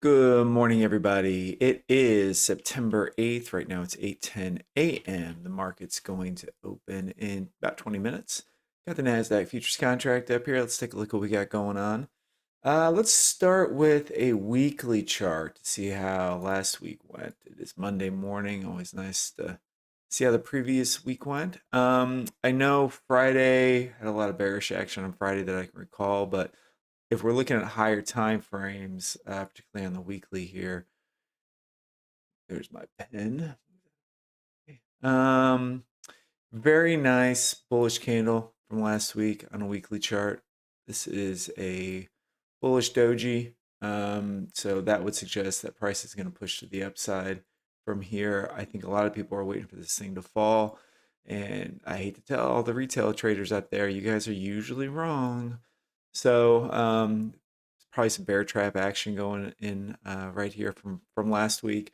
Good morning, everybody. It is September 8th. Right now it's 8:10 a.m. The market's going to open in about 20 minutes. Got the Nasdaq futures contract up here. Let's take a look at what we got going on. Let's start with a weekly chart to see how last week went. It is Monday morning. Always nice to see how the previous week went. I know Friday had a lot of bearish action on Friday that I can recall, but if we're looking at higher time frames, particularly on the weekly here, there's my pen. Um, Very nice bullish candle from last week on a weekly chart. This is a bullish doji. So that would suggest that price is going to push to the upside from here. I think a lot of people are waiting for this thing to fall. And I hate to tell all the retail traders out there, you guys are usually wrong. So probably some bear trap action going in right here from last week.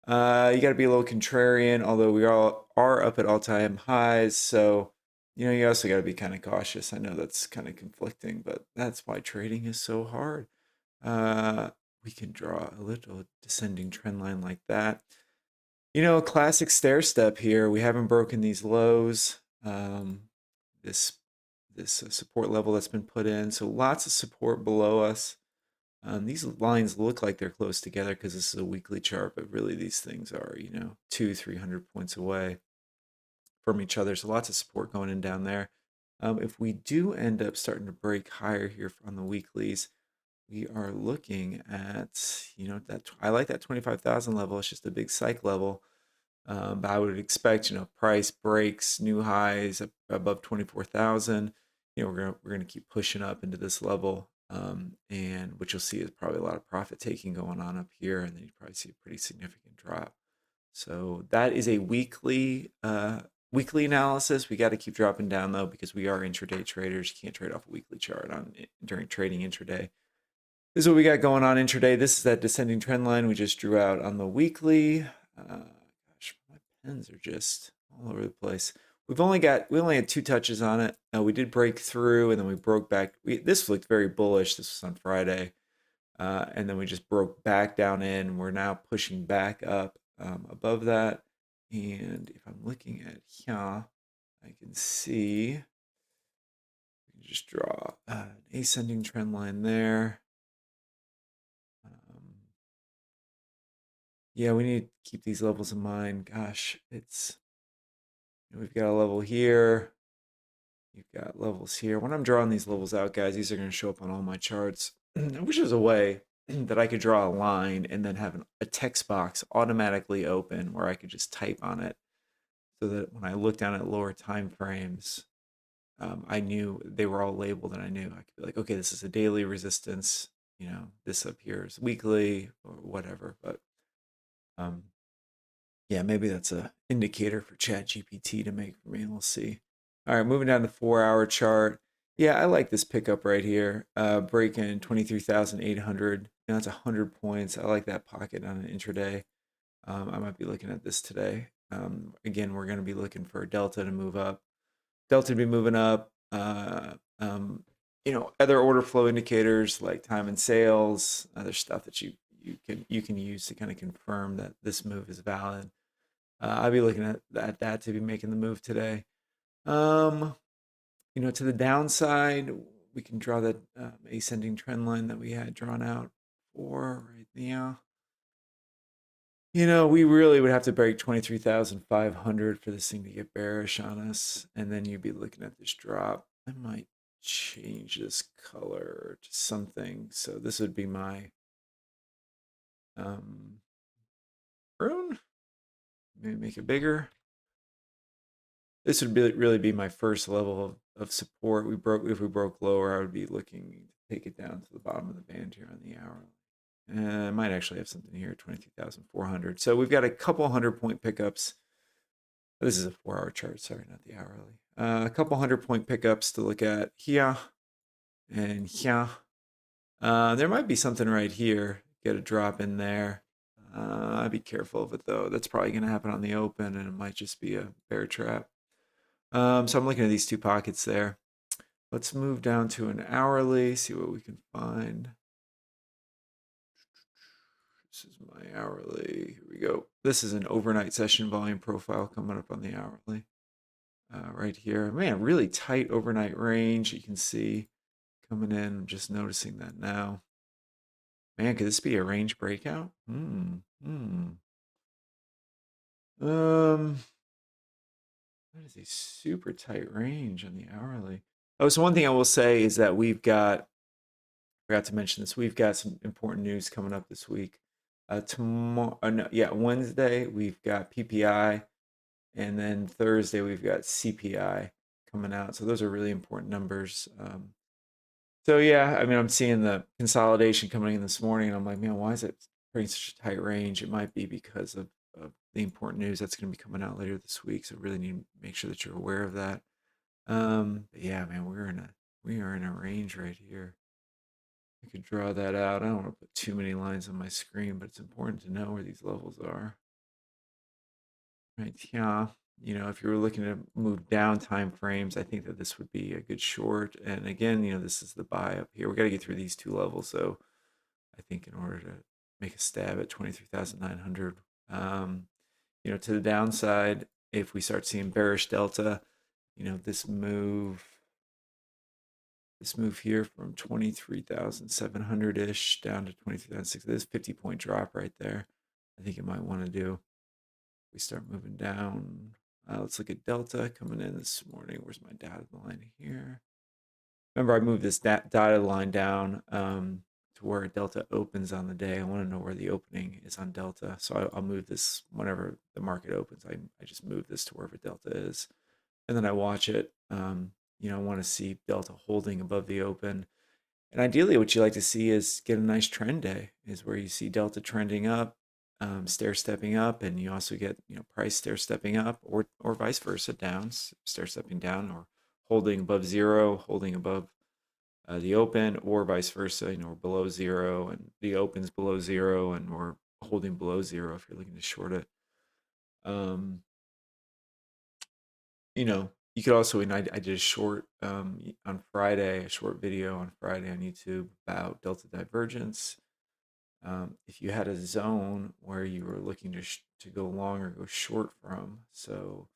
You got to be a little contrarian, although we all are up at all-time highs. So, you also got to be kind of cautious. I know that's kind of conflicting, but that's why trading is so hard. Uh, we can draw a little descending trend line like that. A classic stair step here. We haven't broken these lows. This support level that's been put in. So lots of support below us. These lines look like they're close together because this is a weekly chart, but really these things are, 300 points away from each other. So lots of support going in down there. If we do end up starting to break higher here on the weeklies, we are looking at, that I like that 25,000 level. It's just a big psych level. But I would expect, price breaks new highs above 24,000. We're gonna keep pushing up into this level, and what you'll see is probably a lot of profit taking going on up here, and then you probably see a pretty significant drop. So that is a weekly analysis. We got to keep dropping down though because we are intraday traders. You can't trade off a weekly chart during trading intraday. This is what we got going on intraday. This is that descending trend line we just drew out on the weekly. Gosh, my pens are just all over the place. We only had two touches on it. We did break through and then we broke back. This looked very bullish. This was on Friday. And then we just broke back down in. We're now pushing back up above that. And if I'm looking at here, I can see, we can just draw an ascending trend line there. Yeah, we need to keep these levels in mind. Gosh, we've got a level here. You've got levels here. When I'm drawing these levels out, guys, these are going to show up on all my charts. I wish there was a way that I could draw a line and then have a text box automatically open where I could just type on it so that when I look down at lower time frames, I knew they were all labeled and I knew I could be like, okay, this is a daily resistance. This up here is weekly or whatever. But um, yeah, maybe that's a indicator for ChatGPT to make for me. We'll see. All right, moving down the 4 hour chart. Yeah, I like this pickup right here. Breaking 23,800. That's 100 points. I like that pocket on an intraday. I might be looking at this today. Again, we're going to be looking for Delta to move up. Delta to be moving up. Other order flow indicators like time and sales, other stuff that you can use to kind of confirm that this move is valid. I'll be looking at that to be making the move today. Um, to the downside, we can draw that ascending trend line that we had drawn out for right now. We really would have to break 23,500 for this thing to get bearish on us. And then you'd be looking at this drop. I might change this color to something. So this would be my maroon. Maybe make it bigger. This would really be my first level of support. If we broke lower, I would be looking to take it down to the bottom of the band here on the hourly. I might actually have something here, 22,400. So we've got a couple 100-point pickups. This is a 4 hour chart, sorry, not the hourly. A couple 100-point pickups to look at here and here. There might be something right here. Get a drop in there. I'd be careful of it though. That's probably going to happen on the open and it might just be a bear trap. So I'm looking at these two pockets there. Let's move down to an hourly, see what we can find. This is my hourly. Here we go. This is an overnight session volume profile coming up on the hourly. Right here. Man, really tight overnight range. You can see coming in. I'm just noticing that now. Man, could this be a range breakout? That is a super tight range on the hourly. Oh, so one thing I will say is that forgot to mention this, we've got some important news coming up this week. Tomorrow, no, yeah, Wednesday, we've got PPI, and then Thursday, we've got CPI coming out. So those are really important numbers. So yeah, I mean, I'm seeing the consolidation coming in this morning, and I'm like, man, why is it creating such a tight range? It might be because of the important news that's going to be coming out later this week. So really need to make sure that you're aware of that. But yeah, man, we are in a range right here. I could draw that out. I don't want to put too many lines on my screen, but it's important to know where these levels are. Right, yeah. You know, if you were looking to move down time frames, I think that this would be a good short. And again, you know, this is the buy up here. We got to get through these two levels. So I think in order to make a stab at 23,900, you know, to the downside, if we start seeing bearish delta, you know, this move here from 23,700-ish down to 23,600, this 50-point drop right there, I think you might want to do. We start moving down. Let's look at delta coming in this morning. Where's my dotted line here? Remember, I moved this dotted line down to where delta opens on the day. I want to know where the opening is on delta. So I'll move this whenever the market opens. I just move this to wherever delta is. And then I watch it. You know, I want to see delta holding above the open. And ideally, what you like to see is get a nice trend day, is where you see delta trending up, stair stepping up, and you also get, you know, price stair stepping up, or vice versa, down, stair stepping down, or holding above zero, holding above the open, or vice versa, you know, below zero, and the open's below zero, and we're holding below zero if you're looking to short it. You know, you could also, and I did a short on Friday, a short video on Friday on YouTube about delta divergence. If you had a zone where you were looking to go long or go short from, so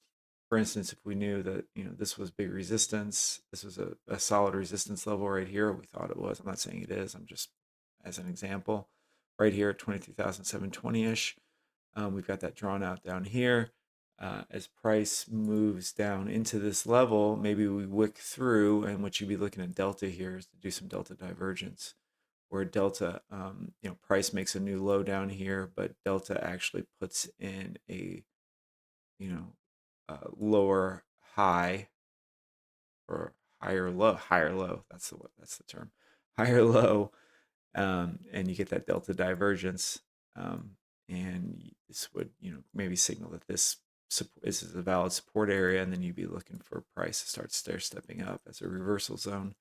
for instance, if we knew that, you know, this was big resistance, this was a solid resistance level right here, we thought it was. I'm not saying it is. I'm just as an example, right here at 23,720-ish. We've got that drawn out down here. As price moves down into this level, maybe we wick through, and what you'd be looking at delta here is to do some delta divergence, where delta, you know, price makes a new low down here, but delta actually puts in a, you know, lower high, or higher low. That's the term, higher low, and you get that delta divergence, and this would, you know, maybe signal that this is a valid support area, and then you'd be looking for price to start stair stepping up as a reversal zone.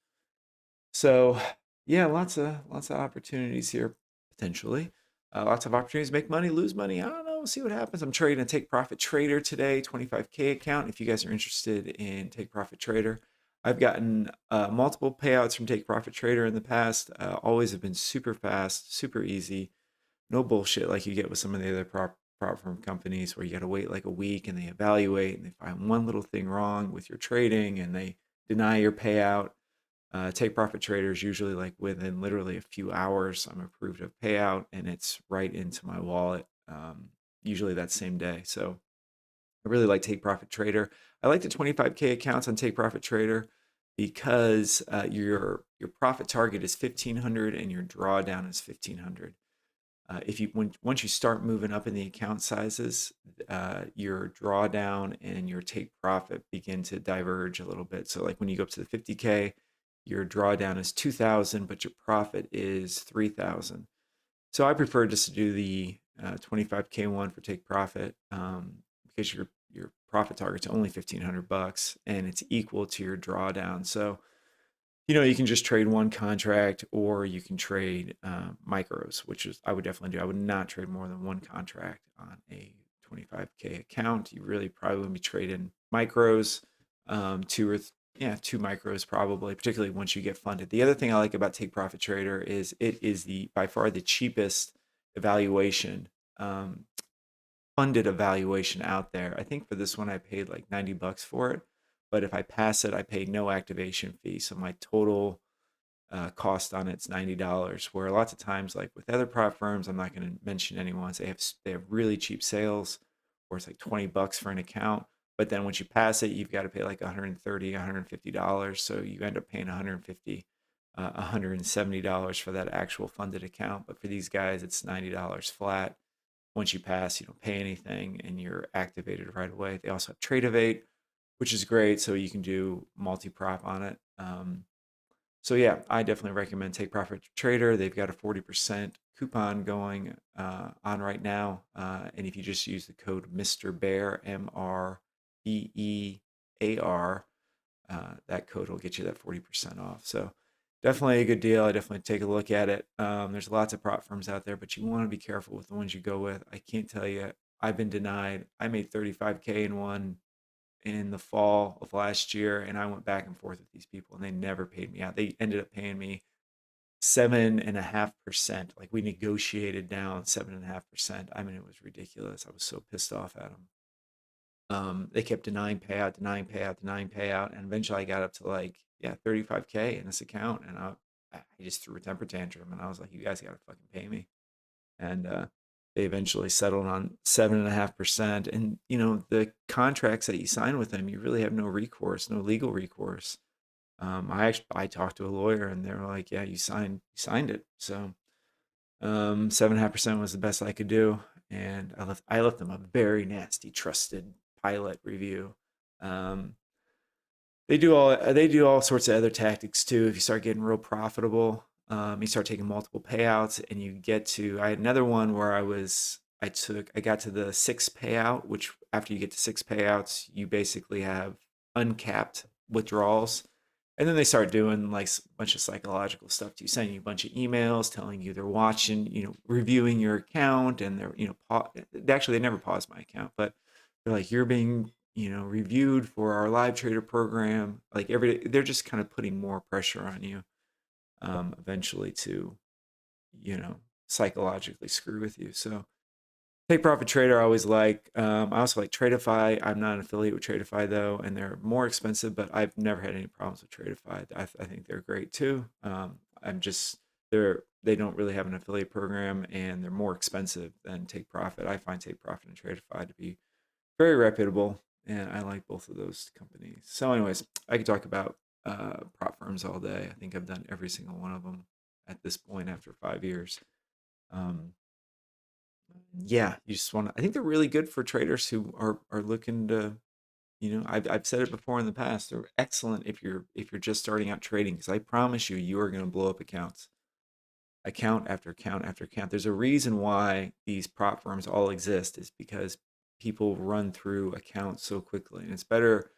So yeah, lots of opportunities here potentially. Lots of opportunities to make money, lose money. I don't know. We'll see what happens. I'm trading a Take Profit Trader today, 25K account. If you guys are interested in Take Profit Trader, I've gotten multiple payouts from Take Profit Trader in the past. Always have been super fast, super easy. No bullshit like you get with some of the other prop firm companies, where you got to wait like a week and they evaluate and they find one little thing wrong with your trading and they deny your payout. Take Profit Trader is usually like within literally a few hours, I'm approved of payout, and it's right into my wallet, usually that same day. So I really like Take Profit Trader. I like the 25K accounts on Take Profit Trader because your profit target is 1,500 and your drawdown is 1,500. If you once you start moving up in the account sizes, your drawdown and your take profit begin to diverge a little bit. So like when you go up to the 50K, your drawdown is 2,000, but your profit is 3,000. So I prefer just to do the 25K one for take profit, because your profit target's only 1,500 bucks and it's equal to your drawdown. So, you know, you can just trade one contract, or you can trade micros, which is I would definitely do. I would not trade more than one contract on a 25K account. You really probably wouldn't be trading micros, two micros probably, particularly once you get funded. The other thing I like about Take Profit Trader is it is by far the cheapest evaluation, funded evaluation out there. I think for this one I paid like $90 for it, but if I pass it, I pay no activation fee. So my total cost on it's $90. Where lots of times, like with other prop firms, I'm not going to mention any ones. They have really cheap sales, where it's like $20 for an account. But then once you pass it, you've got to pay like $130, $150. So you end up paying $150, $170 for that actual funded account. But for these guys, it's $90 flat. Once you pass, you don't pay anything and you're activated right away. They also have Trade which is great. So you can do multi-prop on it. So yeah, I definitely recommend Take Profit Trader. They've got a 40% coupon going on right now. And if you just use the code Mr. Bear, MRBEAR, that code will get you that 40% off. So definitely a good deal. I definitely take a look at it. There's lots of prop firms out there, but you want to be careful with the ones you go with. I can't tell you, I've been denied. I made 35K in one in the fall of last year, and I went back and forth with these people, and they never paid me out. They ended up paying me 7.5%. Like we negotiated down 7.5%. I mean, it was ridiculous. I was so pissed off at them. They kept denying payout, denying payout, denying payout, and eventually I got up to like 35K in this account, and I just threw a temper tantrum, and I was like, you guys gotta fucking pay me. And they eventually settled on 7.5%. And the contracts that you sign with them, you really have no recourse, no legal recourse. I talked to a lawyer, and they were like, yeah, you signed it. So 7.5% was the best I could do, and I left them a very nasty trusted pilot review. Um, they do all sorts of other tactics too. If you start getting real profitable, you start taking multiple payouts, and you get to. I had another one where I got to the sixth payout, which after you get to six payouts, you basically have uncapped withdrawals. And then they start doing like a bunch of psychological stuff to you, sending you a bunch of emails telling you they're watching, reviewing your account, and actually they never paused my account, but they're like, you're being, reviewed for our live trader program. Like they're just kind of putting more pressure on you, eventually to, you know, psychologically screw with you. So Take Profit Trader I always like. I also like Tradeify. I'm not an affiliate with Tradeify though, and they're more expensive, but I've never had any problems with Tradeify. I think they're great too. I'm just they don't really have an affiliate program, and they're more expensive than Take Profit. I find Take Profit and Tradeify to be very reputable, and I like both of those companies. So, anyways, I could talk about prop firms all day. I think I've done every single one of them at this point after 5 years. Um, yeah, you just want to. I think they're really good for traders who are looking to. I've said it before in the past. They're excellent if you're just starting out trading, because I promise you are going to blow up accounts, account after account after account. There's a reason why these prop firms all exist, is because people run through accounts so quickly, and it's better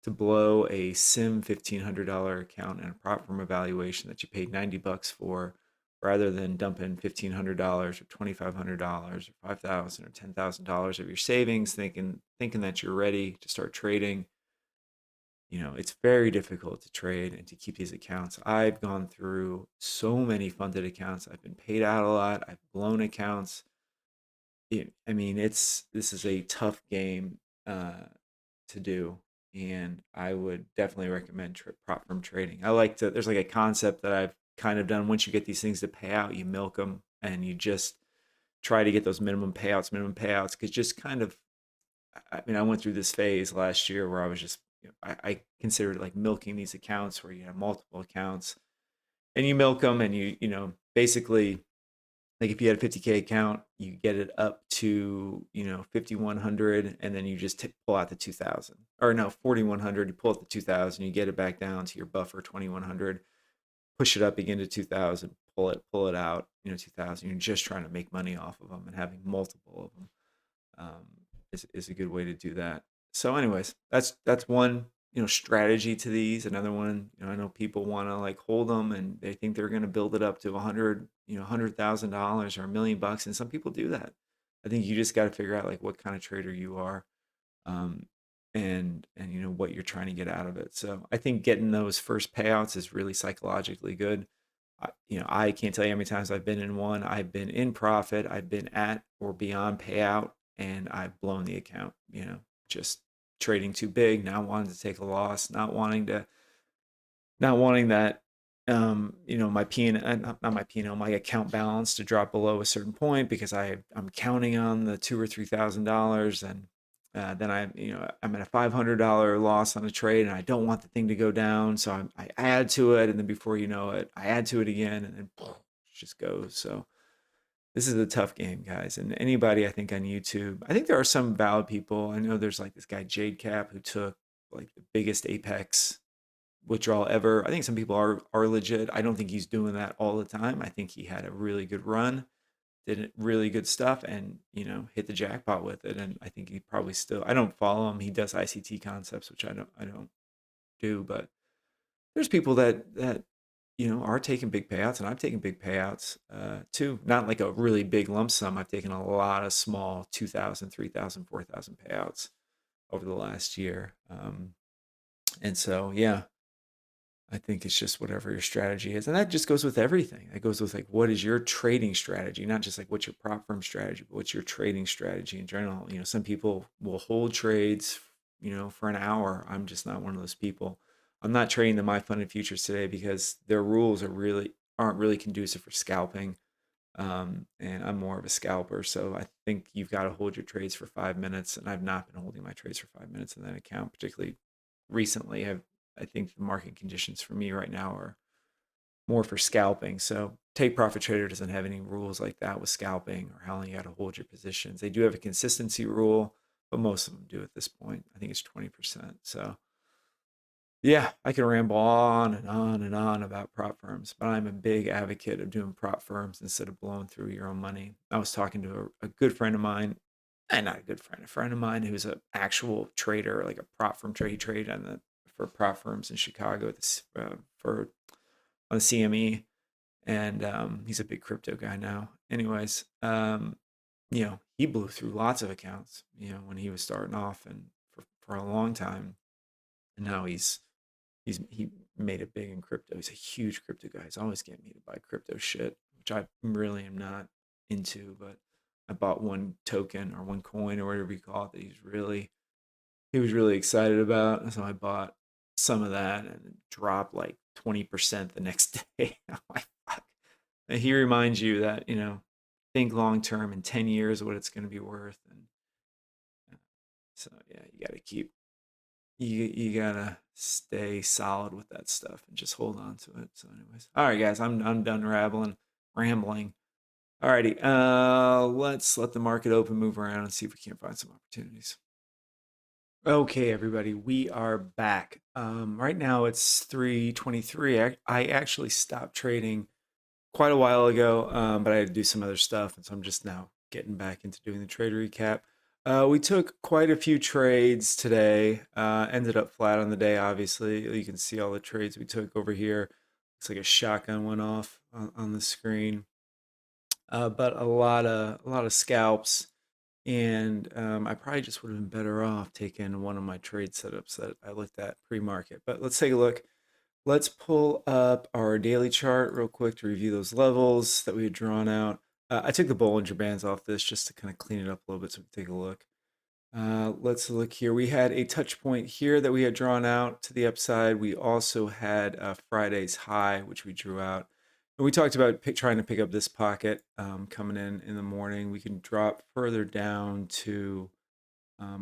to blow a sim $1,500 account and a prop firm evaluation that you paid $90 for, rather than dumping $1,500 or $2,500 or $5,000 or $10,000 of your savings, thinking that you're ready to start trading. It's very difficult to trade and to keep these accounts. I've gone through so many funded accounts. I've been paid out a lot. I've blown accounts. I mean, this is a tough game to do, and I would definitely recommend prop firm trading. There's like a concept that I've kind of done. Once you get these things to pay out, you milk them, and you just try to get those minimum payouts, because just kind of, I mean, I went through this phase last year where I was just, I considered like milking these accounts, where you have multiple accounts and you milk them, and basically, like if you had a 50K account, you get it up to, 5,100, and then you just pull out the 2,000, or no, 4,100, you pull out the 2,000, you get it back down to your buffer 2,100, push it up again to 2,000, pull it out, 2,000. You're just trying to make money off of them, and having multiple of them is a good way to do that. So, anyways, that's one strategy to these. Another one, I know people want to like hold them, and they think they're going to build it up to $100,000 or $1,000,000, and some people do that. I think you just got to figure out like what kind of trader you are, um, and what you're trying to get out of it. So I think getting those first payouts is really psychologically good. I can't tell you how many times I've been in one. I've been in profit. I've been at or beyond payout, and I've blown the account. Just trading too big, not wanting to take a loss, not wanting that, my P and not my P and L, my account balance to drop below a certain point because I'm counting on the $2,000 or $3,000, and then I'm at a $500 loss on a trade, and I don't want the thing to go down, so I add to it, and then before you know it, I add to it again, and then it just goes. So this is a tough game, guys. And anybody, I think, on YouTube, I think there are some valid people. I know there's like this guy Jade Cap who took like the biggest Apex withdrawal ever. I think some people are legit. I don't think he's doing that all the time. I think he had a really good run, did really good stuff, and hit the jackpot with it. And I think he probably still. I don't follow him. He does ICT concepts, which I don't do. But there's people that are taking big payouts, and I've taken big payouts too. Not like a really big lump sum. I've taken a lot of small 2,000, 3,000, 4,000 payouts over the last year. And so, yeah, I think it's just whatever your strategy is. And that just goes with everything. That goes with like, what is your trading strategy? Not just like what's your prop firm strategy, but what's your trading strategy in general. Some people will hold trades, for an hour. I'm just not one of those people. I'm not trading the my funded futures today because their rules aren't really conducive for scalping. And I'm more of a scalper. So I think you've got to hold your trades for 5 minutes. And I've not been holding my trades for 5 minutes in that account, particularly recently. I think the market conditions for me right now are more for scalping. So take profit trader doesn't have any rules like that with scalping or how long you got to hold your positions. They do have a consistency rule, but most of them do at this point. I think it's 20%. So yeah, I can ramble on and on and on about prop firms, but I'm a big advocate of doing prop firms instead of blowing through your own money. I was talking to a good friend of mine, and not a good friend, a friend of mine who's an actual trader, like a prop firm trade. He traded for prop firms in Chicago for on the CME, and he's a big crypto guy now. Anyways, he blew through lots of accounts, when he was starting off and for a long time, and now he made it big in crypto. He's a huge crypto guy. He's always getting me to buy crypto shit, which I really am not into. But I bought one token or one coin or whatever you call it that he was really excited about. And so I bought some of that, and it dropped like 20% the next day. I'm like, fuck. And he reminds you that, think long term in 10 years what it's going to be worth. And so, yeah, you gotta stay solid with that stuff and just hold on to it. So, anyways, all right, guys, I'm done rambling. Alrighty, let's let the market open, move around, and see if we can't find some opportunities. Okay, everybody, we are back. Right now it's 3:23. I actually stopped trading quite a while ago, but I had to do some other stuff, and so I'm just now getting back into doing the trade recap. We took quite a few trades today. Ended up flat on the day, obviously. You can see all the trades we took over here. Looks like a shotgun went off on the screen. But a lot of scalps, and I probably just would have been better off taking one of my trade setups that I looked at pre-market. But let's take a look. Let's pull up our daily chart real quick to review those levels that we had drawn out. I took the Bollinger Bands off this just to kind of clean it up a little bit so we can take a look. Let's look here. We had a touch point here that we had drawn out to the upside. We also had Friday's high, which we drew out. And we talked about trying to pick up this pocket coming in the morning. We can drop further down to a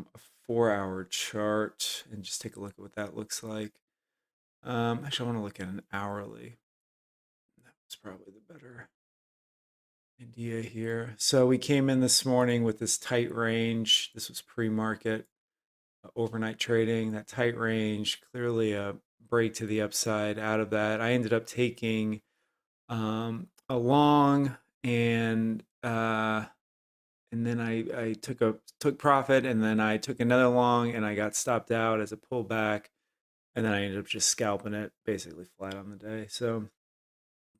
4-hour chart and just take a look at what that looks like. Actually, I want to look at an hourly. That's probably the better idea here. So we came in this morning with this tight range. This was pre-market overnight trading. That tight range, clearly a break to the upside out of that. I ended up taking a long, and then I took profit, and then I took another long, and I got stopped out as a pullback, and then I ended up just scalping it basically flat on the day. So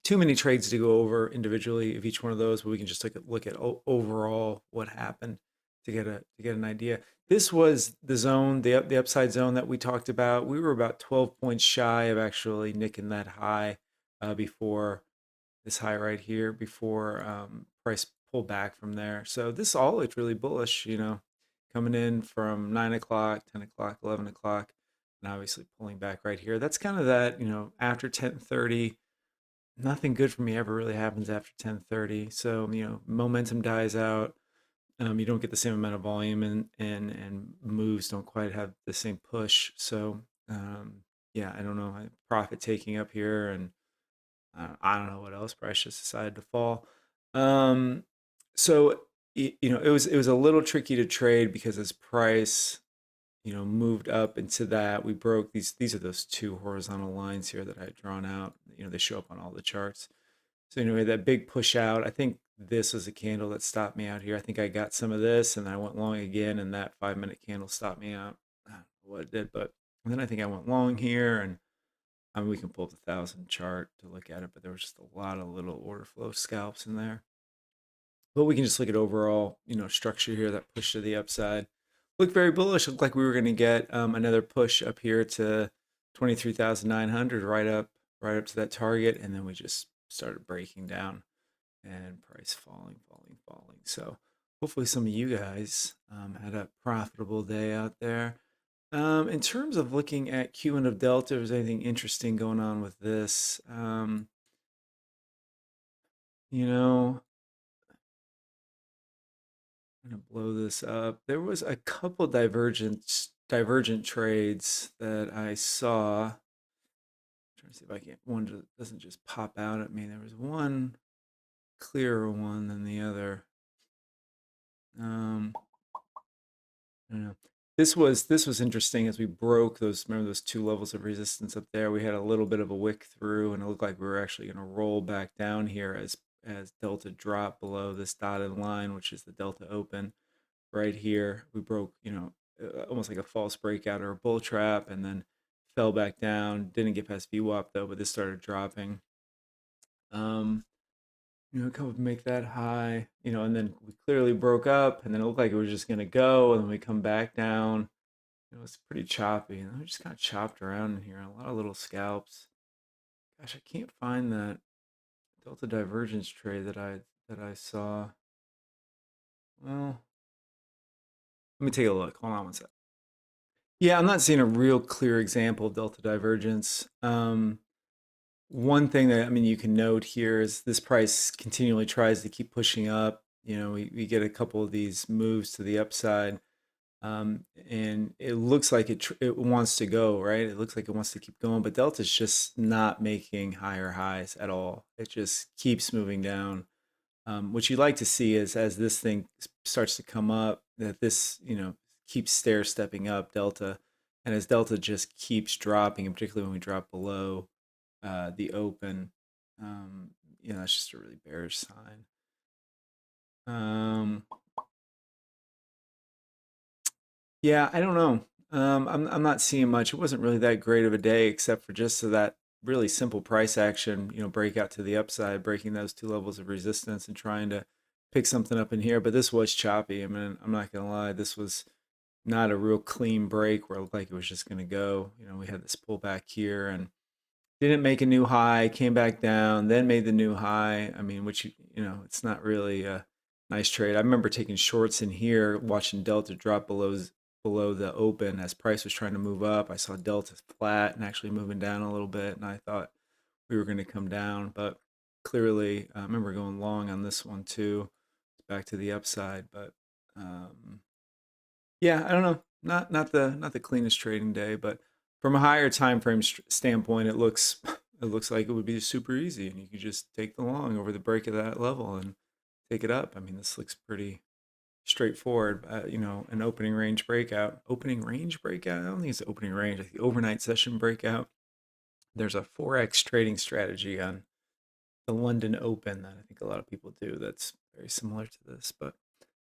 too many trades to go over individually of each one of those, but we can just look at overall what happened to get an idea. This was the zone, the upside zone that we talked about. We were about 12 points shy of actually nicking that high before this high right here before price pulled back from there. So this all looked really bullish, coming in from 9 o'clock, 10 o'clock, 11 o'clock, and obviously pulling back right here. That's kind of that, after 10:30, nothing good for me ever really happens after 10:30. So, momentum dies out. You don't get the same amount of volume, and moves don't quite have the same push. So, yeah, I don't know. Profit taking up here, and I don't know what else. Price just decided to fall. Um, so it was a little tricky to trade because as price moved up into that, we broke these are those two horizontal lines here that I had drawn out. They show up on all the charts. So anyway, that big push out, I think this was a candle that stopped me out here. I think I got some of this and I went long again, and that 5-minute candle stopped me out. I don't know what it did, but then I think I went long here, and I mean, we can pull up the 1,000 chart to look at it, but there was just a lot of little order flow scalps in there. But we can just look at overall, structure here that push to the upside. Looked very bullish. Looked like we were going to get another push up here to 23,900, right up to that target, and then we just started breaking down and price falling, falling, falling. So hopefully some of you guys had a profitable day out there. In terms of looking at Q and of Delta, if there's anything interesting going on with this, you know, I'm gonna blow this up. There was a couple divergent trades that I saw. I'm trying to see if I can one doesn't just pop out at me. There was one clearer one than the other. I don't know. This was interesting as we broke those. Remember those two levels of resistance up there? We had a little bit of a wick through, and it looked like we were actually going to roll back down here as Delta dropped below this dotted line, which is the Delta open right here. We broke, almost like a false breakout or a bull trap, and then fell back down. Didn't get past VWAP though, but this started dropping. Come make that high, and then we clearly broke up, and then it looked like it was just going to go, and then we come back down. It was pretty choppy, and we just kind of chopped around in here. A lot of little scalps. Gosh, I can't find that Delta divergence trade that I saw. Well, let me take a look. Hold on one sec. Yeah, I'm not seeing a real clear example of Delta divergence. One thing that you can note here is this price continually tries to keep pushing up. We get a couple of these moves to the upside, and it looks like it wants to go, right? It looks like it wants to keep going, but Delta's just not making higher highs at all. It just keeps moving down. What you like to see is as this thing starts to come up, that this keeps stair stepping up Delta, and as Delta just keeps dropping, and particularly when we drop below the open, that's just a really bearish sign. Yeah, I don't know. I'm not seeing much. It wasn't really that great of a day, except for just that really simple price action, breakout to the upside, breaking those two levels of resistance and trying to pick something up in here. But this was choppy. I mean, I'm not gonna lie, this was not a real clean break where it looked like it was just gonna go. We had this pullback here and didn't make a new high, came back down, then made the new high. I mean, which it's not really a nice trade. I remember taking shorts in here, watching Delta drop below the open as price was trying to move up. I saw Delta flat and actually moving down a little bit, and I thought we were going to come down, but clearly, I remember going long on this one too, back to the upside. But yeah, I don't know, not the cleanest trading day, but from a higher time frame standpoint, it looks it looks like it would be super easy, and you could just take the long over the break of that level and take it up. I mean, this looks pretty straightforward. An opening range breakout. Opening range breakout? I don't think it's opening range. I think overnight session breakout. There's a 4x trading strategy on the London Open that I think a lot of people do that's very similar to this. But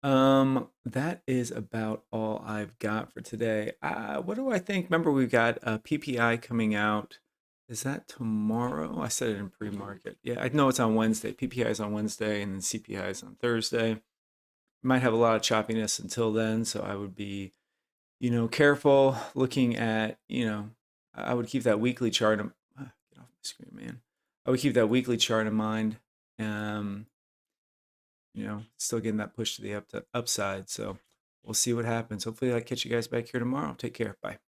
that is about all I've got for today. What do I think? Remember, we've got a PPI coming out. Is that tomorrow? I said it in pre-market. Yeah, I know it's on Wednesday. PPI is on Wednesday, and then CPI is on Thursday. Might have a lot of choppiness until then, so I would be, careful looking at, I would keep that weekly chart. Get off my screen, man. I would keep that weekly chart in mind. Still getting that push to the upside. So we'll see what happens. Hopefully, I catch you guys back here tomorrow. Take care. Bye.